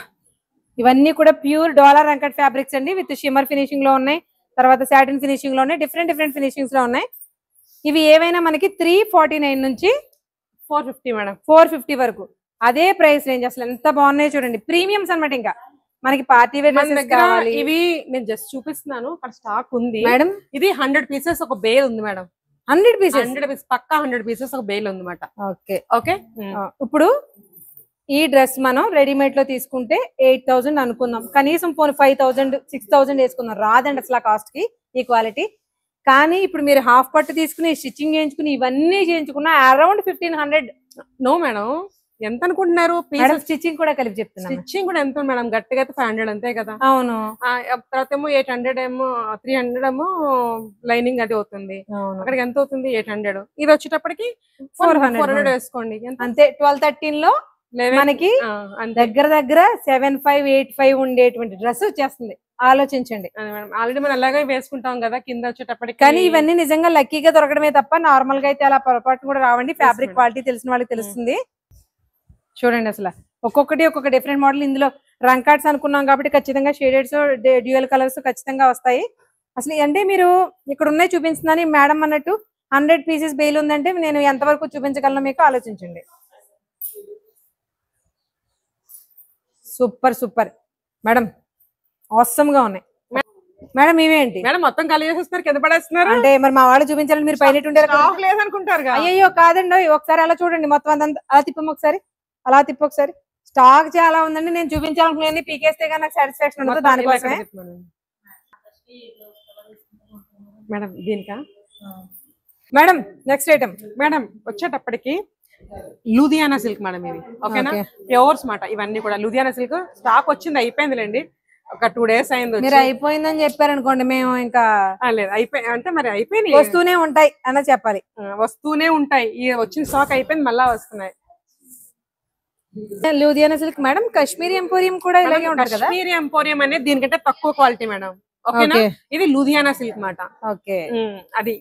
ఇవన్నీ కూడా ప్యూర్ డాలర్ రంకట్ ఫ్యాబ్రిక్స్ అండి. విత్ షిమ్మర్ ఫినిషింగ్ లో ఉన్నాయి, తర్వాత సాటిన్ ఫినిషింగ్ లో ఉన్నాయి, డిఫరెంట్ డిఫరెంట్ ఫినిషింగ్స్ లో ఉన్నాయి. ఇవి ఏవైనా మనకి 349 నుంచి 450 మేడం, 450 వరకు అదే ప్రైస్ రేంజ్. అసలు ఎంత బాగున్నాయి చూడండి, ప్రీమియమ్స్ అన్నమాట. ఇంకా మనకి పార్టీ వేర్ కావాలి. ఇవి నేను జస్ట్ చూపిస్తున్నాను, అక్కడ స్టాక్ ఉంది మేడం. ఇది 100 పీసెస్ ఒక బేల్ ఉంది మేడం. 100 పీసెస్, 100 పీసెస్ పక్కా 100 పీసెస్ ఒక బేల్ ఉంది మాట. Okay okay. ఇప్పుడు ఈ డ్రెస్ మనం రెడీమేడ్ లో తీసుకుంటే 8,000 అనుకుందాం, కనీసం 5,000 6,000 వేసుకుందాం. రాదండి అసలు ఆ కాస్ట్ కి ఈ క్వాలిటీ. కానీ ఇప్పుడు మీరు హాఫ్ పట్టు తీసుకుని స్టిచ్చింగ్ చేయించుకుని ఇవన్నీ చేయించుకున్నా అరౌండ్ 1,500. నో మేడం, ఎంత అనుకుంటున్నారు? స్టిచ్చింగ్ కూడా కలిపి చెప్తున్నా. స్టిచ్చింగ్ కూడా ఎంత మేడం? గట్టిగా అయితే 500 అంతే కదా. అవును. తర్వాత ఏమో 800 ఏమో 300 ఏమో లైనింగ్ అది అవుతుంది. అక్కడికి ఎంత అవుతుంది? 800. ఇది వచ్చేటప్పటికి 400 వేసుకోండి. అంతే. 12-13 లో మనకి దగ్గర దగ్గర 7,585 ఉండేటువంటి డ్రెస్ వచ్చేస్తుంది. ఆలోచించండి. ఆల్రెడీ మనం అలాగే వేసుకుంటాం కదా కింద వచ్చేటప్పటికి. కానీ ఇవన్నీ నిజంగా లక్కీగా దొరకడమే తప్ప నార్మల్ గా అయితే అలా పొరపాటు కూడా రావండి. ఫ్యాబ్రిక్ క్వాలిటీ తెలిసిన వాళ్ళకి తెలుస్తుంది. చూడండి అసలు ఒక్కొక్కటి ఒక్కొక్క డిఫరెంట్ మోడల్. ఇందులో రంకాట్స్ అనుకున్నాం కాబట్టి ఖచ్చితంగా షేడెడ్స్, డ్యూయల్ కలర్స్ ఖచ్చితంగా వస్తాయి. అసలు అంటే మీరు ఇక్కడ ఉన్నాయి చూపించున్నాను మేడం అన్నట్టు 100 పీసెస్ బెయిల్ ఉందంటే నేను ఎంతవరకు చూపించగలను మీకు ఆలోచించండి. సూపర్ సూపర్ మేడం, ఆసమ్ గా ఉన్నాయి మేడం. ఇవేంటి మేడం మొత్తం ఖాళీ చేసేస్తున్నారు, కింద పడేస్తున్నారు. అంటే మరి మా వాళ్ళు చూపించాలని మీరు పైన లేదనుకుంటారు. అయ్యో కాదండి, ఒకసారి అలా చూడండి మొత్తం అంతా. అలా తిప్పము ఒకసారి, అలా తిప్ప ఒకసారి. స్టాక్ చాలా ఉందండి, నేను చూపించాలనుకునే పీకేస్తే కానీ నాకు సాటిస్ఫాక్షన్ ఉండదు. దానికోసమే మేడం దీనికా మేడం నెక్స్ట్ ఐటమ్ మేడం వచ్చేటప్పటికి లూధియానా సిల్క్ మేడం ఇది. ఓకేనా, ప్యూర్స్ మాట ఇవన్నీ కూడా లూధియానా సిల్క్. స్టాక్ వచ్చింది, అయిపోయిందిలేండి, ఒక 2 days అయింది. మీరు అయిపోయిందని చెప్పారనుకోండి, మేము ఇంకా లేదు అయిపోయి అంటే మరి అయిపోయినాయి, వస్తూనే ఉంటాయి అన్న చెప్పాలి. వస్తూనే ఉంటాయి. ఈ వచ్చిన స్టాక్ అయిపోయింది, మళ్ళా వస్తున్నాయి. Ludhiana silk madam, Kashmiri emporium కూడా ఇలాగే ఉంటుంది కదా? కాశ్మీరీ ఎంపోరియం అనేది దీనికంటే తక్కువ క్వాలిటీ మేడం. ఓకేనా, ఇది లూధియానా సిల్క్ మాట. ఓకే, అది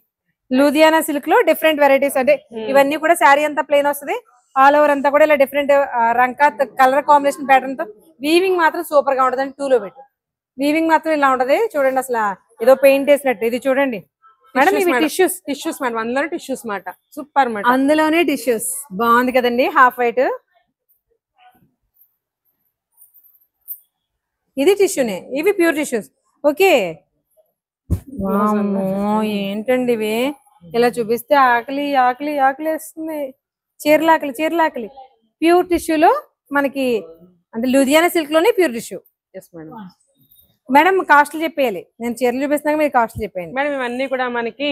లూధియానా సిల్క్ లో డిఫరెంట్ వెరైటీస్. అంటే ఇవన్నీ కూడా శారీ అంతా ప్లెయిన్ వస్తుంది, ఆల్ ఓవర్ అంతా కూడా ఇలా డిఫరెంట్ రంకాత్ కలర్ కాంబినేషన్ ప్యాటర్న్ తో. వీవింగ్ మాత్రం సూపర్ గా ఉంటది. 2 లో పెట్టు, వీవింగ్ మాత్రం ఇలా ఉంటది చూడండి, అసలు ఏదో పెయింట్ వేసినట్టు. ఇది చూడండి మేడం, ఇవి టిష్యూస్ మేడం, అందులోనే టిష్యూస్ మాట. సూపర్ మాట, అందులోనే టిష్యూస్. బాగుంది కదండి, హాఫ్ వైట్. ఇది టిష్యూనే, ఇవి ప్యూర్ టిష్యూస్. ఓకే, ఏంటండి ఇవి ఇలా చూపిస్తే ఆకలి ఆకలి ఆకలి వేస్తుంది. చీరలాకలి ప్యూర్ టిష్యూలో మనకి, అంటే లూధియానా సిల్క్ లోనే ప్యూర్ టిష్యూ. మేడం కాస్ట్లు చెప్పేయాలి, నేను చీరలు చూపిస్తున్నాక మీరు కాస్ట్లు చెప్పేయండి మేడం. ఇవన్నీ కూడా మనకి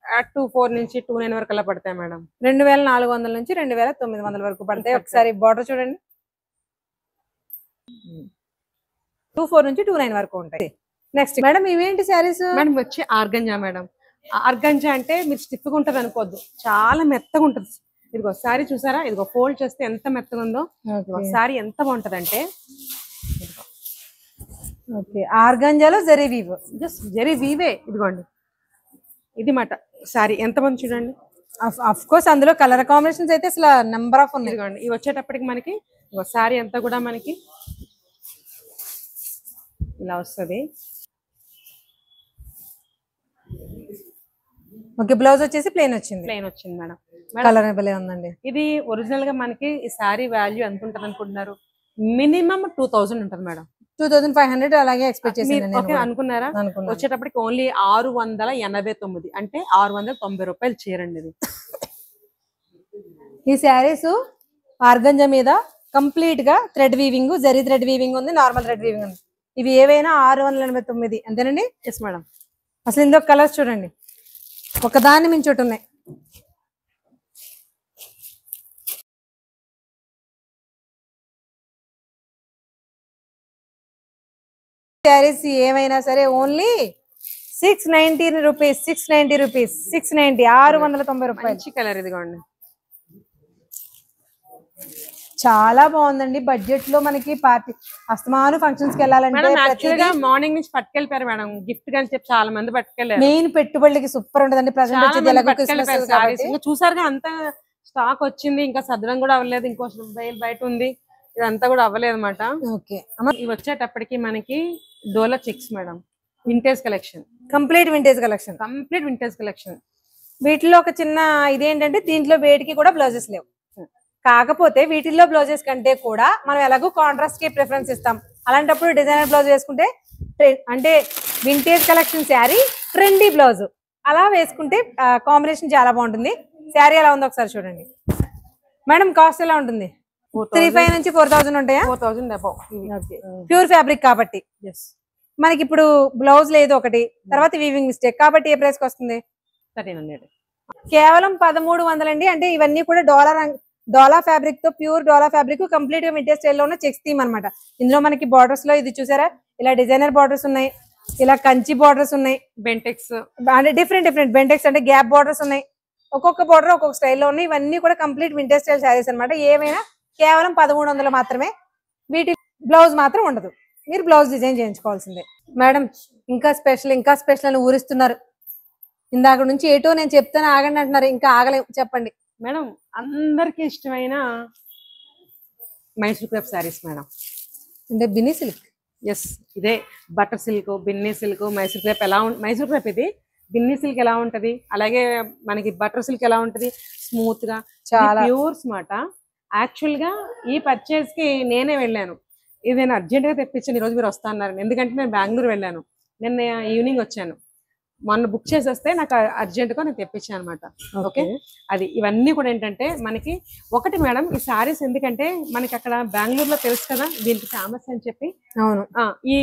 24 నుంచి 29 వరకు అలా పడతాయి మేడం. 2400 నుంచి 2900 వరకు పడతాయి. ఒకసారి బార్డర్ చూడండి, 24 నుంచి 29 వరకు ఉంటాయి. నెక్స్ట్ మేడం, ఇవేంటి శారీస్? మేడం వచ్చి ఆర్గంజా మేడం. ఆర్గంజా అంటే మీరు స్టిఫ్ గా ఉంటది అనుకోవద్దు, చాలా మెత్తగా ఉంటది. ఇదిగో శారీ చూసారా, ఇదిగో ఫోల్డ్ చేస్తే ఎంత మెత్తగా ఉందో. శారీ ఎంత బాగుంటది అంటే, ఆర్గంజాలో జరీ వీవ్, జస్ట్ జరీ వీవే. ఇదిగోండి, ఇది మాట శారీ ఎంత మంది చూడండి. అఫ్ కోర్స్ అందులో కలర్ కాంబినేషన్స్ అయితే అసలు నెంబర్ ఆఫ్ ఉన్నాయి. ఇదిగోండి, ఇవి వచ్చేటప్పటికి మనకి శారీ అంతా కూడా మనకి ఇలా వస్తుంది. ఓకే, బ్లౌజ్ వచ్చేసి ప్లెయిన్ వచ్చింది మేడం. కలర్ భలే ఉందండి. ఇది ఒరిజినల్ గా మనకి ఈ శారీ వాల్యూ ఎంత ఉంటది అనుకుంటున్నారు? మినిమం 2000 ఉంటది మేడం. 2500 అలాగే ఎక్స్పెక్ట్ చేశాను అనుకున్నారా? వచ్చేటప్పటికి ఓన్లీ 689, అంటే 690 రూపాయలు చీరండి ఇది. ఈ శారీస్ ఆర్గంజా మీద కంప్లీట్ గా thread weaving, zari thread weaving ఉంది, నార్మల్ థ్రెడ్ వీవింగ్ ఉంది. ఇవి ఏవైనా 689 అంతేనండి. Yes madam. అసలు ఇందులో కలర్స్ చూడండి, ఒకదాన్ని మించి ఒకటి ఉన్నాయి. శారీస్ ఏమైనా సరే ఓన్లీ 690 రూపీస్, 690 రూపీస్, 690, 690 రూపాయలు. మంచి కలర్ ఇదిగోండి, చాలా బాగుందండి. బడ్జెట్ లో మనకి పార్టీ అస్తమాను ఫంక్షన్స్ కి వెళ్ళాలంటే మార్నింగ్ నుంచి పట్టుకెళ్ళిపోయారు మేడం, గిఫ్ట్ గా చెప్పి చాలా మంది పట్టుకెళ్ళారు. మెయిన్ పెట్టుబడికి సూపర్ ఉంటదండి. ప్రజెంట్ చూసారుగా, అంత స్టాక్ వచ్చింది, ఇంకా సదరం కూడా అవ్వలేదు, ఇంకో బయట ఉంది, ఇదంతా కూడా అవ్వలేదు అనమాట. ఓకే, ఇవి వచ్చేటప్పటికి మనకి Dola checks madam, vintage collection, complete vintage collection. వీటిలో ఒక చిన్న ఇదేంటంటే, దీంట్లో వేటికి కూడా బ్లౌజెస్ లేవు. కాకపోతే వీటిల్లో బ్లౌజెస్ కంటే కూడా మనం ఎలాగో కాంట్రాస్ట్ కి ప్రిఫరెన్స్ ఇస్తాం. అలాంటప్పుడు డిజైనర్ బ్లౌజ్ వేసుకుంటే, అంటే vintage collection sari trendy blouse అలా వేసుకుంటే కాంబినేషన్ చాలా బాగుంటుంది. శారీ ఎలా ఉందో ఒకసారి చూడండి మేడం. కాస్ట్ ఎలా ఉంటుంది? 3500 నుంచి 4000 ఉంటాయా? 4000 అబౌవ్. ప్యూర్ ఫ్యాబ్రిక్ కాబట్టి. మనకి ఇప్పుడు బ్లౌజ్ లేదు ఒకటి, తర్వాత వీవింగ్ మిస్టేక్ కాబట్టి ఏ ప్రైస్ కి వస్తుంది? 1300. కేవలం 1300 అండి. అంటే ఇవన్నీ కూడా డోలా ఫ్యాబ్రిక్ తో, ప్యూర్ డోలా ఫ్యాబ్రిక్, కంప్లీట్ గా వింటేజ్ స్టైల్ లో ఉన్న చెక్స్ థీమ్ అనమాట. ఇందులో మనకి బార్డర్స్ లో ఇది చూసారా, ఇలా డిజైనర్ బార్డర్స్ ఉన్నాయి, ఇలా కంచి బార్డర్స్ ఉన్నాయి, బెంటెక్స్ అంటే డిఫరెంట్ బెంటెక్స్ అంటే గ్యాప్ బార్డర్స్ ఉన్నాయి. ఒక్కొక్క బార్డర్ ఒక్కొక్క స్టైల్లో ఉన్నాయి. ఇవన్నీ కూడా కంప్లీట్ వింటేజ్ స్టైల్ శారీస్ అనమాట. ఏమైనా కేవలం 1300 మాత్రమే. వీటి బ్లౌజ్ మాత్రం ఉండదు, మీరు బ్లౌజ్ డిజైన్ చేయించుకోవాల్సిందే. మేడం ఇంకా స్పెషల్ అని ఊరిస్తున్నారు. ఇందాక నుంచి ఏటో నేను చెప్తాను ఆగండి అంటున్నారు, ఇంకా ఆగలేం, చెప్పండి మేడం. అందరికి ఇష్టమైన మైసూర్ క్రేప్ శారీస్ మేడం, అంటే బిన్నీ సిల్క్. ఎస్, ఇదే butter silk, Binny silk, Mysore crepe. Mysore crepe ఇది, బిన్నీ సిల్క్ ఎలా ఉంటది, అలాగే మనకి బటర్ సిల్క్ ఎలా ఉంటది, స్మూత్ గా, చాలా ప్యూర్స్ మాట. యాక్చువల్ గా ఈ పర్చేస్ కి నేనే వెళ్ళాను, ఇది నేను అర్జెంట్ గా తెప్పించాను, ఈ రోజు మీరు వస్తా అన్నారు. ఎందుకంటే నేను బెంగళూరు వెళ్ళాను, నిన్న ఈవినింగ్ వచ్చాను, మొన్న బుక్ చేసేస్తే నాకు అర్జెంట్ గా నేను తెప్పించాను అనమాట. ఓకే, అది ఇవన్నీ కూడా ఏంటంటే మనకి ఒకటి మేడం, ఈ సారీస్ ఎందుకంటే మనకి అక్కడ బెంగళూరులో తెలుసు కదా దీనికి ఫేమస్ అని చెప్పి. అవును, ఈ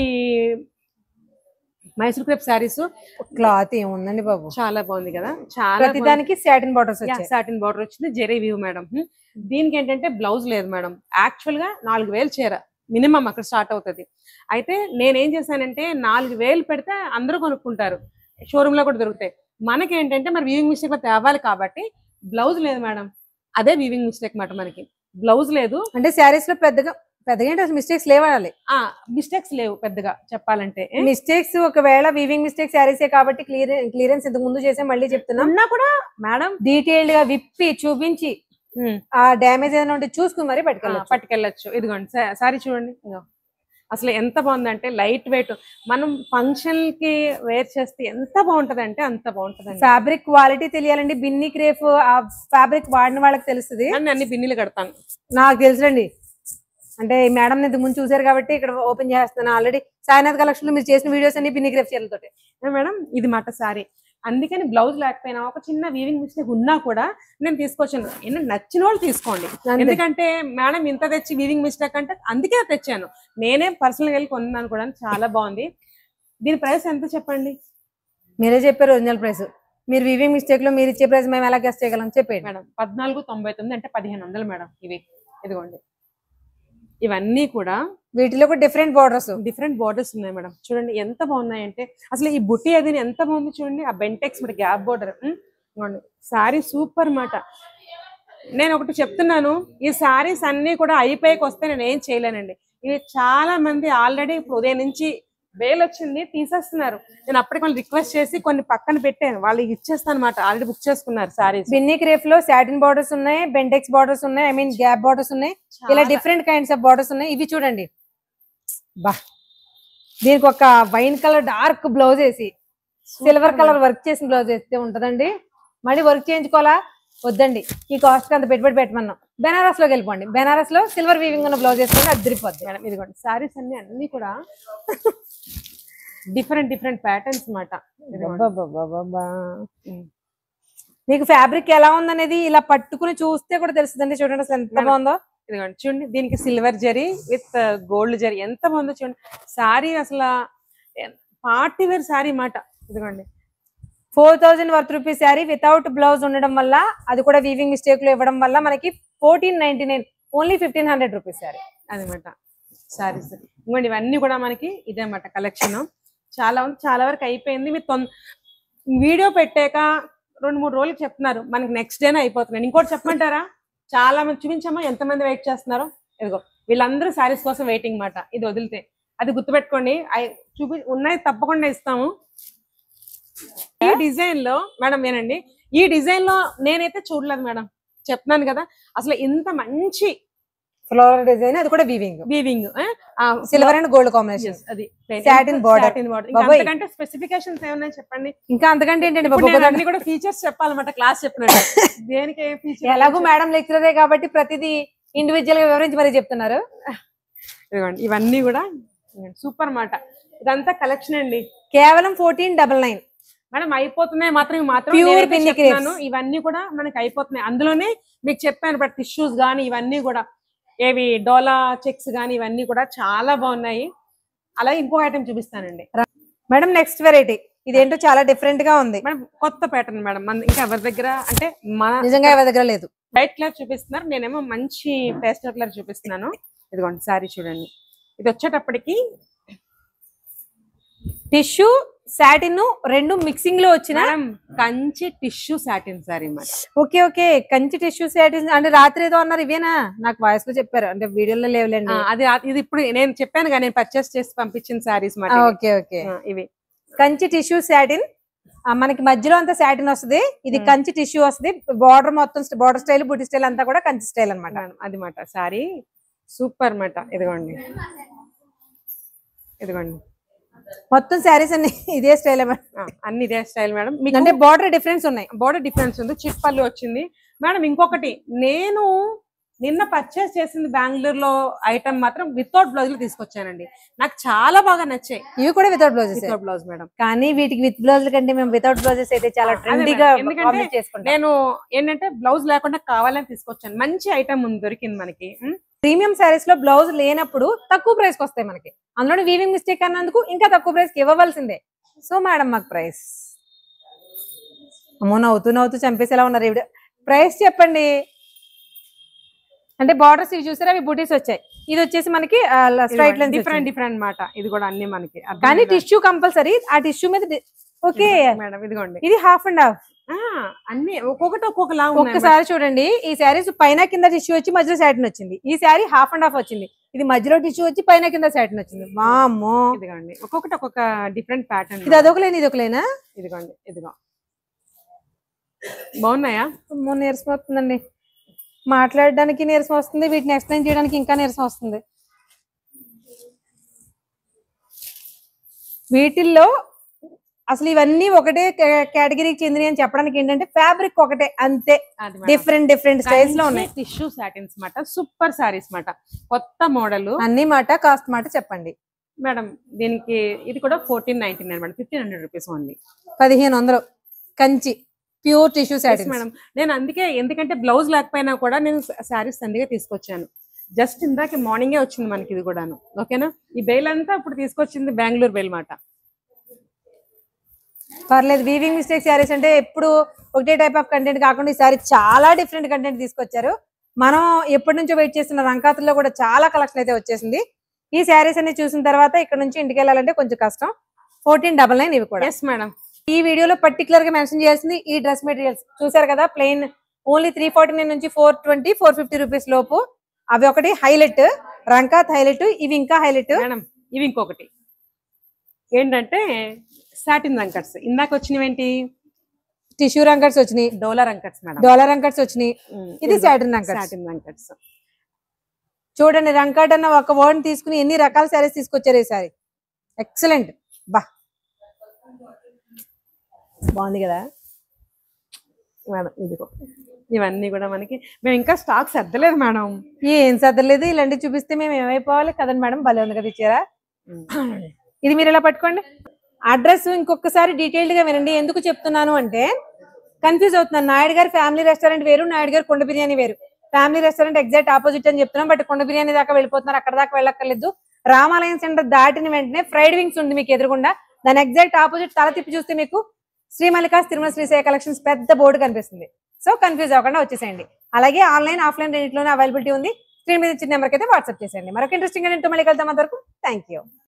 మైసూర్ క్రేప్ శారీస్ క్లాత్ ఏముందండి బాబు, చాలా బాగుంది కదా, చాలా ప్రతి దానికి సాటిన్ బార్డర్స్ వచ్చాయి. సాటిన్ బార్డర్ వచ్చింది, జెరీ వ్యూ మేడం. దీనికి ఏంటంటే బ్లౌజ్ లేదు మేడం. యాక్చువల్ గా 4000 చీర మినిమం అక్కడ స్టార్ట్ అవుతుంది. అయితే నేనేం చేశానంటే 4000 పెడితే అందరూ కొనుక్కుంటారు, షోరూమ్ లో కూడా దొరుకుతాయి. మనకేంటంటే మరి వీవింగ్ మిస్టేక్ లో తేవాలి కాబట్టి బ్లౌజ్ లేదు మేడం. అదే వీవింగ్ మిస్టేక్ మాట, మనకి బ్లౌజ్ లేదు. అంటే శారీస్ లో పెద్దగా ఏంటి అసలు మిస్టేక్స్ లేవాలి, మిస్టేక్స్ లేవు పెద్దగా చెప్పాలంటే. మిస్టేక్స్ ఒకవేళ వీవింగ్ మిస్టేక్ శారీసే కాబట్టి క్లియరెన్స్ ఇంతకు ముందు చేసే మళ్ళీ చెప్తున్నా ఉన్నా కూడా మేడం డీటెయిల్డ్ గా విప్పి చూపించి ఆ డ్యామేజ్ ఏదైనా ఉంటే చూసుకుని మరి పట్టుకెళ్ళచ్చు. ఇదిగోండి సారీ చూడండి, అసలు ఎంత బాగుందంటే లైట్ వెయిట్, మనం ఫంక్షన్ కి వేర్ చేస్తే ఎంత బాగుంటది అంటే అంత బాగుంటది. ఫ్యాబ్రిక్ క్వాలిటీ తెలియాలండి. బిన్ని క్రేప్ ఆ ఫ్యాబ్రిక్ వాడిన వాళ్ళకి తెలుస్తుంది. అన్ని బిన్నీలు కడతాను, నాకు తెలుసండి. అంటే ఈ మేడం ఇంతకు ముందు చూసారు కాబట్టి ఇక్కడ ఓపెన్ చేస్తున్నాను. ఆల్రెడీ సాయినాథ్ కలెక్షన్ లో మీరు చేసిన వీడియోస్ అన్ని బిన్ని క్రేప్ చీరలతోటి మేడం. ఇది మాట సారీ, అందుకని బ్లౌజ్ లేకపోయినా ఒక చిన్న వీవింగ్ మిస్టేక్ ఉన్నా కూడా నేను తీసుకొచ్చాను. నచ్చిన వాళ్ళు తీసుకోండి, ఎందుకంటే మేడం ఇంత తెచ్చి వీవింగ్ మిస్టేక్ అంటే అందుకే తెచ్చాను. నేనే పర్సనల్ గా వెళ్ళి కొన్నాను కూడా. చాలా బాగుంది. దీని ప్రైస్ ఎంత చెప్పండి? మీరే చెప్పారు ఒరిజినల్ ప్రైస్. మీరు వీవింగ్ మిస్టేక్ లో మీరు ఇచ్చే ప్రైస్ మేము ఎలా గెస్ట్ చేయగలం చెప్పండి మేడం. 1499 అంటే 1500 మేడం. ఇదిగోండి, ఇవన్నీ కూడా వీటిలో కూడా డిఫరెంట్ బార్డర్స్ ఉన్నాయి మేడం. చూడండి ఎంత బాగున్నాయంటే అసలు ఈ బుట్టి అది ఎంత బాగుంది చూడండి. ఆ బెంటెక్స్ మరి గ్యాప్ బార్డర్, సారీ సూపర్ మాట. నేను ఒకటి చెప్తున్నాను, ఈ సారీస్ అన్ని కూడా అయిపోయాక వస్తే నేను ఏం చేయలేనండి. ఇవి చాలా మంది ఆల్రెడీ ఉదయం నుంచి వేలు వచ్చింది తీసేస్తున్నారు. నేను అప్పటికి వాళ్ళు రిక్వెస్ట్ చేసి కొన్ని పక్కన పెట్టాను, వాళ్ళకి ఇచ్చేస్తాను అనమాట. ఆల్రెడీ బుక్ చేసుకున్నారు సారీస్. బిన్నీ క్రేప్ లో సాటిన్ బార్డర్స్ ఉన్నాయి, బెంటెక్స్ బార్డర్స్ ఉన్నాయి, ఐ మీన్ గ్యాప్ బార్డర్స్ ఉన్నాయి, ఇలా డిఫరెంట్ కైండ్స్ ఆఫ్ బార్డర్స్ ఉన్నాయి. ఇవి చూడండి బా, దీనికి ఒక వైన్ కలర్ డార్క్ బ్లౌజ్ వేసి సిల్వర్ కలర్ వర్క్ చేసిన బ్లౌజ్ వేస్తే ఉంటదండి. మళ్ళీ వర్క్ చేయించుకోవాలా వద్దండి, ఈ కాస్ట్ కి అంత పెట్టుబడి పెట్టమన్నాం. బెనారస్ లోకి వెళ్ళిపోండి, బెనారస్ లో సిల్వర్ వీవింగ్ ఉన్న బ్లౌజ్ వేసుకొని అద్దరిపోద్ది మేడం. ఇదిగోండి సారీస్ అన్ని కూడా డిఫరెంట్ ప్యాటర్న్స్ మాట. మీకు ఫ్యాబ్రిక్ ఎలా ఉందనేది ఇలా పట్టుకుని చూస్తే కూడా తెలుస్తుందండి. చూడండి అసలు ఎంత బాగుందో. ఇదిగోండి చూడండి, దీనికి silver zari with gold zari ఎంత బాగుందో చూడండి. సారీ అసలు పార్టీ వేర్ సారీ మాట. ఇదిగోండి 4000 worth rupees sari without blouse ఉండడం వల్ల, అది కూడా వీవింగ్ మిస్టేక్ లో ఇవ్వడం వల్ల మనకి 1499, ఓన్లీ 1500 రూపీస్ శారీ అదనమాట సారీస్. ఇంకోండి ఇవన్నీ కూడా మనకి ఇదేమాట కలెక్షన్. చాలా వరకు అయిపోయింది. మీరు వీడియో పెట్టాక 2-3 రోజులు చెప్తున్నారు, మనకి నెక్స్ట్ డేనే అయిపోతున్నాయి. ఇంకోటి చెప్పమంటారా? చాలా మంది చూపించమ్మా ఎంతమంది వెయిట్ చేస్తున్నారో. ఇదిగో వీళ్ళందరూ శారీస్ కోసం వెయిటింగ్ మాట. ఇది వదిలితే అది గుర్తుపెట్టుకోండి, ఉన్నాయి తప్పకుండా ఇస్తాము. ఈ డిజైన్ లో మేడం ఏనండి, ఈ డిజైన్ లో నేనైతే చూడలేదు మేడం, చెప్తున్నాను కదా. అసలు ఇంత మంచి ఫ్లోరల్ డిజైన్, అది కూడా weaving silver and gold combination, అది సాటిన్ బార్డర్. అంతకంటే స్పెసిఫికేషన్స్ ఏమన్నా చెప్పండి. ఇంకా అంతకంటే ఏంటండి, అన్ని కూడా ఫీచర్స్ చెప్పాలన్నమాట క్లాస్ చెప్పినట్టు. దేనికి ఫీచర్ ఎలాగో మేడం లెక్చరరే కాబట్టి ప్రతిదీ ఇండివిజువల్ గా వివరించి మరీ చెప్తున్నారు. ఇదిగోండి ఇవన్నీ కూడా సూపర్ మాట. ఇదంతా కలెక్షన్ అండి, కేవలం 1499 మేడం. అయిపోతున్నాయి మాత్రం ఇవన్నీ కూడా మనకి అయిపోతున్నాయి. అందులోనే మీకు చెప్పాను బట్ టిష్యూస్ గానీ ఇవన్నీ కూడా ఏవి డోలా చెక్స్ గానీ ఇవన్నీ కూడా చాలా బాగున్నాయి. అలాగే ఇంకో ఐటమ్ చూపిస్తానండి మేడం. నెక్స్ట్ వెరైటీ ఇదేంటో చాలా డిఫరెంట్ గా ఉంది మేడం, కొత్త ప్యాటర్న్ మేడం. మన ఇంకా ఎవరి దగ్గర అంటే నిజంగా ఎవరి దగ్గర లేదు. లైట్ కలర్ చూపిస్తున్నారు, నేనేమో మంచి పేస్టల్ కలర్ చూపిస్తున్నాను. ఇదిగోండి సారీ చూడండి, ఇది వచ్చేటప్పటికి టిష్యూ సాటిన్ రెండు మిక్సింగ్ లో వచ్చిన కంచి టిష్యూ సాటిన్ సారీ మాట. Okay okay, Kanchi tissue satin అంటే రాత్రి ఏదో అన్నారు, ఇవేనా? నాకు వాయిస్ లో చెప్పారు, అంటే వీడియోలో లేవులేండి. అది ఇది ఇప్పుడు నేను చెప్పాను కదా, నేను పర్చేస్ చేసి పంపించిన సారీస్ మాట. ఓకే ఓకే, ఇవి కంచి టిష్యూ సాటిన్. మనకి మధ్యలో అంతా సాటిన్ వస్తుంది, ఇది కంచి టిష్యూ వస్తుంది. బార్డర్ మొత్తం బార్డర్ స్టైల్ బుట్టి స్టైల్ అంతా కూడా కంచి స్టైల్ అనమాట. అది మాట సారీ సూపర్ మాట. ఇదిగోండి మొత్తం శారీస్ అన్ని ఇదే స్టైల్, అన్ని ఇదే స్టైల్ మేడం. అంటే బార్డర్ డిఫరెన్స్ ఉన్నాయి, బార్డర్ డిఫరెన్స్ ఉంది, చిట్పల్లి వచ్చింది మేడం. ఇంకొకటి, నేను నిన్న పర్చేస్ చేసింది బెంగళూరులో ఐటమ్ మాత్రం వితౌట్ బ్లౌజ్ లో తీసుకొచ్చానండి. నాకు చాలా బాగా నచ్చాయి. ఇవి కూడా వితౌట్ బ్లౌజ్ మేడం. కానీ వీటికి విత్ బ్లౌజ్ కంటే మేము వితౌట్ బ్లౌజెస్ అయితే చాలా ట్రెండీగా చేసుకుంటాం. నేను ఏంటంటే బ్లౌజ్ లేకుండా కావాలని తీసుకొచ్చాను. మంచి ఐటమ్ ఉంది, దొరికింది మనకి. ప్రీమియం శారీస్ లో బ్లౌజ్ లేనప్పుడు తక్కువ ప్రైస్ కి వస్తాయి మనకి. అందులో వీవింగ్ మిస్టేక్ అన్నందుకు ఇంకా తక్కువ ప్రైస్ కి ఇవ్వవలసిందే. సో మేడం మాకు ప్రైస్ అమ్మో నవ్వుతూ నవ్వుతూ చంపేసేలా ఉన్నారు ఇవిడ. ప్రైస్ చెప్పండి. అంటే బార్డర్స్ ఇవి చూసారా, అవి బూటీస్ వచ్చాయి. ఇది వచ్చేసి మనకి స్ట్రైట్ లైన్ డిఫరెంట్ మాట. ఇది కూడా అన్ని మనకి కానీ టిష్యూ కంపల్సరీ. ఆ టిష్యూ మీద ఓకే మేడం ఇదిగోండి. ఇది హాఫ్ అండ్ హాఫ్. అన్ని ఒక్కొక్కటి ఒక్కొక్కలా ఒక్కసారి చూడండి. ఈ శారీస్ పైన కింద టిష్యూ వచ్చి మధ్యలో సాటిన్ వచ్చింది. ఈ శారీ హాఫ్ అండ్ హాఫ్ వచ్చింది. ఇది మధ్యలో టిష్యూ వచ్చి పైన కింద సాటిన్ వచ్చింది. వామ్మో ఇదిగోండి ఒక్కొక్కటి ఒక్కొక్క డిఫరెంట్ ప్యాటర్న్. ఇది అదొకలేనా ఇది ఒకలేనా? ఇదిగోండి ఇదిగో బాగున్నాయా? నీరసం వస్తుందండి, మాట్లాడడానికి నీరసం వస్తుంది, వీటిని ఎక్స్ప్లెయిన్ చేయడానికి ఇంకా నీరసం వస్తుంది. వీటిల్లో అసలు ఇవన్నీ ఒకటే కేటగిరీకి చెందినవి అని చెప్పడానికి ఏంటంటే ఫ్యాబ్రిక్ ఒకటే అంతే, డిఫరెంట్ స్టైల్స్ లో ఉన్నాయి. టిష్యూ సాటిన్స్ మాట, సూపర్ సారీస్ మాట, కొత్త మోడల్ అన్ని మాట. కాస్ట్ మాట చెప్పండి మేడం. దీనికి ఇది కూడా 1499 madam, 1500 rupees only. 1500 Kanchi pure tissue satins madam. నేను అందుకే ఎందుకంటే బ్లౌజ్ లేకపోయినా కూడా నేను శారీస్ తండిగా తీసుకొచ్చాను. జస్ట్ ఇందాక మార్నింగే వచ్చింది మనకి ఇది కూడాను. ఓకేనా? ఈ బెయిల్ అంతా ఇప్పుడు తీసుకొచ్చింది బెంగళూరు బెయిల్ మాట. పర్లేదు. వీవింగ్ మిస్టేక్ శారీస్ అంటే ఎప్పుడు ఒకటే టైప్ ఆఫ్ కంటెంట్ కాకుండా ఈ సారీ చాలా డిఫరెంట్ కంటెంట్ తీసుకొచ్చారు. మనం ఎప్పటి నుంచో వెయిట్ చేస్తున్న రంకాతుల్లో కూడా చాలా కలెక్షన్ అయితే వచ్చేసింది. ఈ శారీస్ అన్ని చూసిన తర్వాత ఇక్కడ నుంచి ఇంటికి వెళ్ళాలంటే కొంచెం కష్టం. 1499 ఇవి కూడా. Yes madam. ఈ వీడియోలో పర్టికులర్ గా మెన్షన్ చేయాల్సింది ఈ డ్రెస్ మెటీరియల్స్ చూసారు కదా. ప్లెయిన్ ఓన్లీ 349 నుంచి 420, 450 రూపీస్ లోపు. అవి ఒకటి హైలైట్, రంకాత్ హైలైట్. ఇవి ఇంకా హైలైట్ మేడం. ఇవి ఇంకొకటి ఏంటంటే సాటిన్ రంకట్స్. ఇందాక వచ్చినవి ఏంటి? టిష్యూ రంకట్స్ వచ్చినాయి, డోలా రంకట్స్ మేడం. డోలా రంకట్స్ వచ్చినాయి. ఇది సాటిన్ రంకట్స్. సాటిన్ రంకట్స్ చూడండి, రంకట్ అన్న ఒక వర్డ్ తీసుకుని ఎన్ని రకాల శారీస్ తీసుకొచ్చారు ఈ సారీ. ఎక్సలెంట్. బా బాగుంది కదా మేడం. ఇదిగో ఇవన్నీ కూడా మనకి మేము ఇంకా స్టాక్ సర్దలేదు మేడం. ఏం సర్దలేదు. ఇలాంటి చూపిస్తే మేము ఏమైపోవాలి కదండి మేడం. భలే ఉంది కదా ఇచ్చారా. ఇది మీరు ఇలా పట్టుకోండి. అడ్రస్ ఇంకొకసారి డీటెయిల్డ్ గా వినండి. ఎందుకు చెప్తున్నాను అంటే కన్ఫ్యూజ్ అవుతున్నాను. నాయుడు గారి ఫ్యామిలీ రెస్టారెంట్ వేరు, నాయుడు గారి కొండ బిర్యానీ వేరు. ఫ్యామిలీ రెస్టారెంట్ ఎగ్జాక్ట్ ఆపోజిట్ అని చెప్తున్నాం, బట్ కొండ బిర్యానీ దాకా వెళ్ళిపోతున్నారు. అక్కడ దాకా వెళ్ళక్కర్లేదు. రామాలయం సెంటర్ దాటిన వెంటనే ఫ్రైడ్ వింగ్స్ ఉంది మీకు ఎదురుగుండా. దాని ఎగ్జాక్ట్ ఆపోజిట్ తల తిప్పి చూస్తే మీకు శ్రీ మల్లికాస్ తిరుమల శ్రీశైల కలెక్షన్స్ పెద్ద బోర్డు కనిపిస్తుంది. సో కన్ఫ్యూజ్ అవ్వకుండా వచ్చేసేయండి. అలాగే ఆన్లైన్ ఆఫ్లైన్ రెండింటిలోనే అవైలబిలిటీ ఉంది. స్క్రీన్ మీద ఇచ్చిన నెంబర్కి అయితే వాట్సాప్ చేసేయండి. మరొక ఇంట్రెస్టింగ్ మళ్ళీ కలుద్దాం. అంతవరకు థ్యాంక్ యూ.